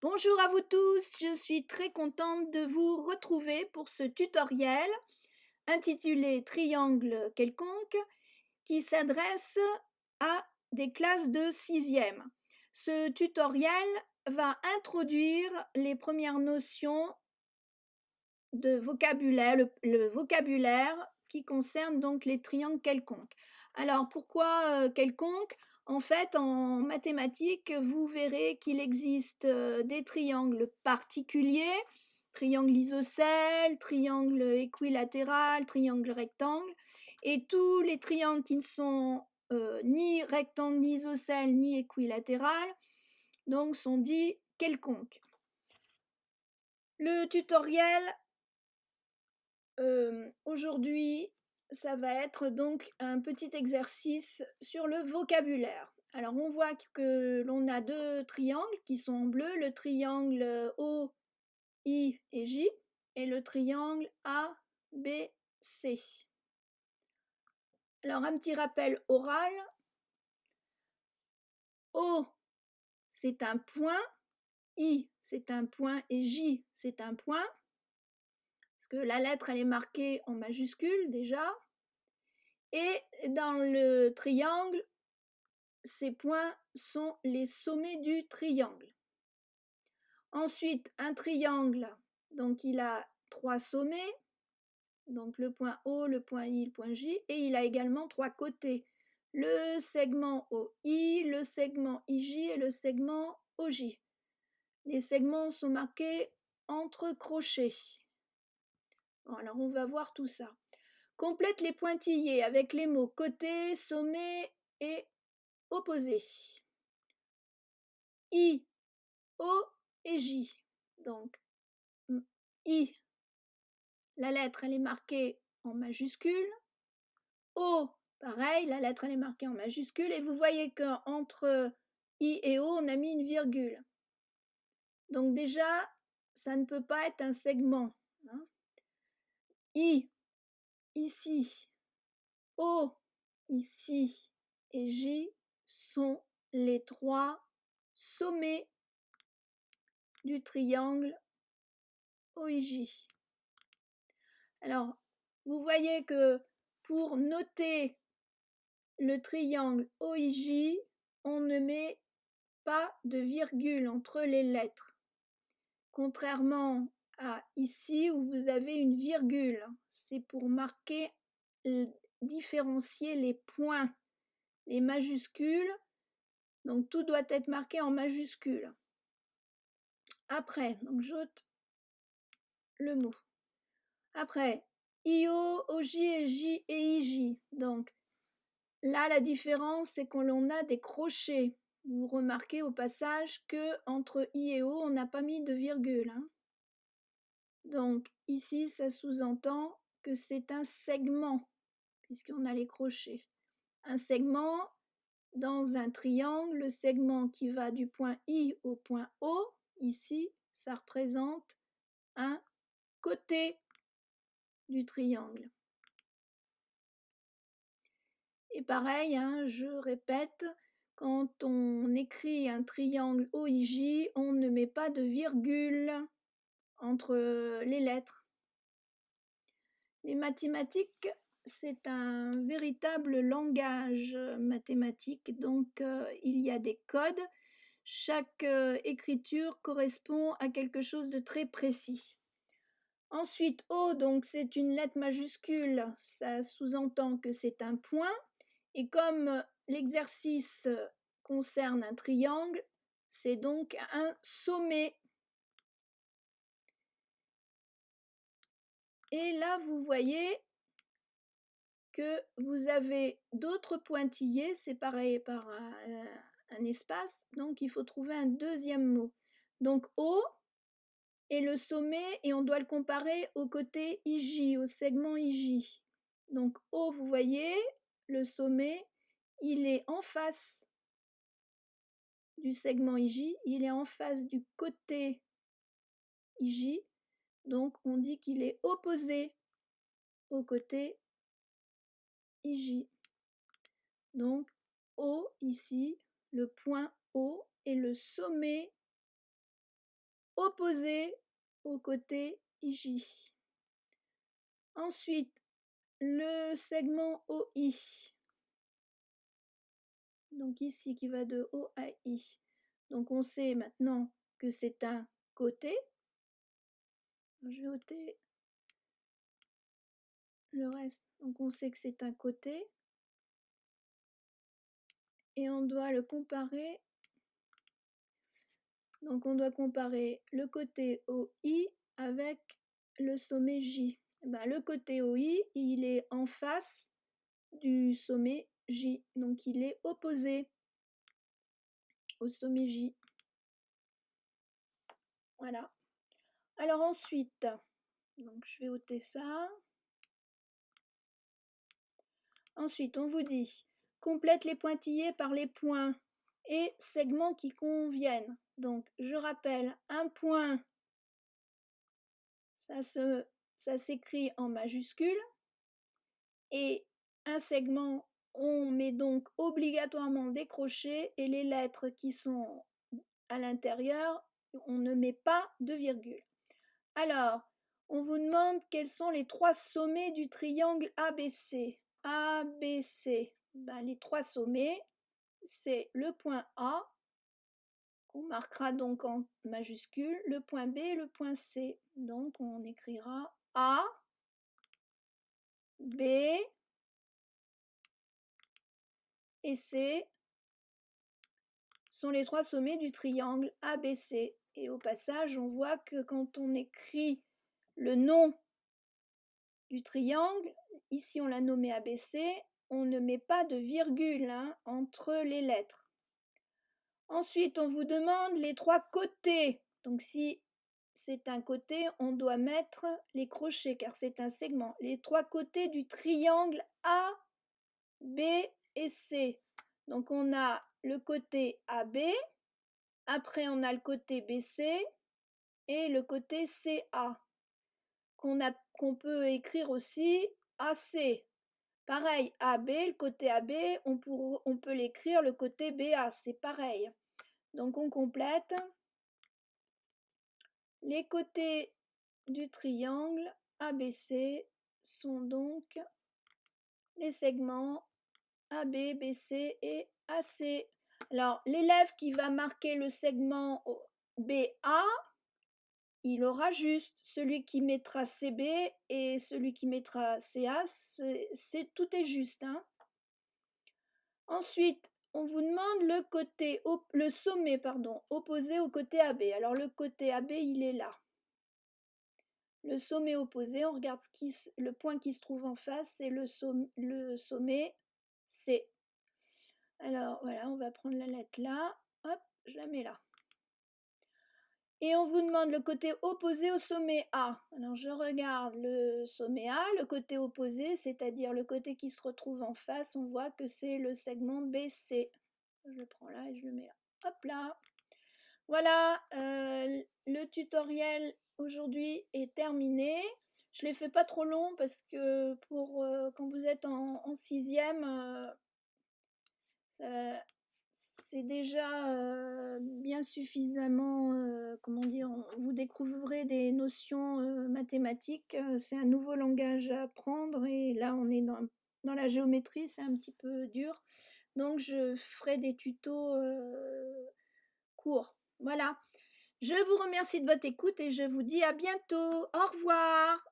Bonjour à vous tous, je suis très contente de vous retrouver pour ce tutoriel intitulé Triangle quelconque qui s'adresse à des classes de sixième. Ce tutoriel va introduire les premières notions de vocabulaire, le vocabulaire qui concerne donc les triangles quelconques. Alors pourquoi quelconque? En fait, en mathématiques, vous verrez qu'il existe des triangles particuliers, triangle isocèle, triangle équilatéral, triangle rectangle, et tous les triangles qui ne sont ni rectangle, ni isocèle, ni équilatéral, donc sont dits quelconques. Le tutoriel aujourd'hui, ça va être donc un petit exercice sur le vocabulaire. Alors on voit que l'on a deux triangles qui sont en bleu, le triangle O, I et J et le triangle A, B, C. Alors un petit rappel oral. O, c'est un point, I, c'est un point et J, c'est un point. Parce que la lettre, elle est marquée en majuscule déjà. Et dans le triangle, ces points sont les sommets du triangle. Ensuite, un triangle, donc il a trois sommets, donc le point O, le point I, le point J, et il a également trois côtés, le segment OI, le segment IJ et le segment OJ. Les segments sont marqués entre crochets. Bon, alors on va voir tout ça. Complète les pointillés avec les mots côté, sommet et opposé. I, O et J. Donc, I, la lettre, elle est marquée en majuscule. O, pareil, la lettre, elle est marquée en majuscule. Et vous voyez qu'entre I et O, on a mis une virgule. Donc déjà, ça ne peut pas être un segment. Hein. I, ici, O, ici, et J sont les trois sommets du triangle OIJ. Alors, vous voyez que pour noter le triangle OIJ, on ne met pas de virgule entre les lettres. Contrairement à ici où vous avez une virgule, c'est pour marquer, différencier les points, les majuscules. Donc tout doit être marqué en majuscule. Après, donc j'ôte le mot. Après, IO, OJ et J et IJ. Donc là, la différence, c'est qu'on a des crochets. Vous remarquez au passage que entre I et O, on n'a pas mis de virgule. Hein. Donc ici, ça sous-entend que c'est un segment, puisqu'on a les crochets. Un segment dans un triangle, le segment qui va du point I au point O, ici, ça représente un côté du triangle. Et pareil, hein, je répète, quand on écrit un triangle OIJ, on ne met pas de virgule entre les lettres. Les mathématiques, c'est un véritable langage mathématique, donc il y a des codes. Chaque écriture correspond à quelque chose de très précis. Ensuite, O, donc c'est une lettre majuscule, ça sous-entend que c'est un point. Et comme l'exercice concerne un triangle, c'est donc un sommet. Et là, vous voyez que vous avez d'autres pointillés séparés par un espace, donc il faut trouver un deuxième mot. Donc O est le sommet et on doit le comparer au côté IJ, au segment IJ. Donc O, vous voyez, le sommet, il est en face du segment IJ, il est en face du côté IJ, donc on dit qu'il est opposé au côté IJ. Donc O ici, le point O est le sommet opposé au côté IJ. Ensuite, le segment OI. Donc ici, qui va de O à I. Donc on sait maintenant que c'est un côté. Je vais ôter le reste. Donc on sait que c'est un côté. Et on doit le comparer. Donc on doit comparer le côté OI avec le sommet J. Ben, le côté OI, il est en face du sommet J. Donc il est opposé au sommet J. Voilà. Alors ensuite, donc je vais ôter ça. Ensuite, on vous dit, complète les pointillés par les points et segments qui conviennent. Donc, je rappelle, un point, ça s'écrit en majuscule. Et un segment, on met donc obligatoirement des crochets et les lettres qui sont à l'intérieur, on ne met pas de virgule. Alors, on vous demande quels sont les 3 sommets du triangle ABC. ABC, ben, les 3 sommets, c'est le point A, qu'on marquera donc en majuscule, le point B et le point C. Donc on écrira A, B et C sont les 3 sommets du triangle ABC. Et au passage, on voit que quand on écrit le nom du triangle, ici on l'a nommé ABC, on ne met pas de virgule entre les lettres. Ensuite, on vous demande les 3 côtés. Donc si c'est un côté, on doit mettre les crochets car c'est un segment. Les 3 côtés du triangle A, B et C. Donc on a le côté AB, après on a le côté BC et le côté CA, qu'on peut écrire aussi AC. Pareil, AB, le côté AB, on peut l'écrire le côté BA, c'est pareil. Donc on complète. Les côtés du triangle ABC sont donc les segments AB, BC et AC. Alors, l'élève qui va marquer le segment BA, il aura juste. Celui qui mettra CB et celui qui mettra CA, tout est juste. Ensuite, on vous demande le sommet opposé au côté AB. Alors, le côté AB, il est là. Le sommet opposé, on regarde le point qui se trouve en face, c'est le sommet C. Alors voilà, on va prendre la lettre là, hop, je la mets là. Et on vous demande le côté opposé au sommet A. Alors je regarde le sommet A, le côté opposé, c'est-à-dire le côté qui se retrouve en face, on voit que c'est le segment BC. Je le prends là et je le mets là. Hop là. Voilà, le tutoriel aujourd'hui est terminé. Je ne l'ai fait pas trop long parce que pour quand vous êtes en 6e, c'est déjà bien suffisamment, comment dire, vous découvrez des notions mathématiques. C'est un nouveau langage à apprendre et là on est dans la géométrie, c'est un petit peu dur. Donc je ferai des tutos courts. Voilà. Je vous remercie de votre écoute et je vous dis à bientôt. Au revoir.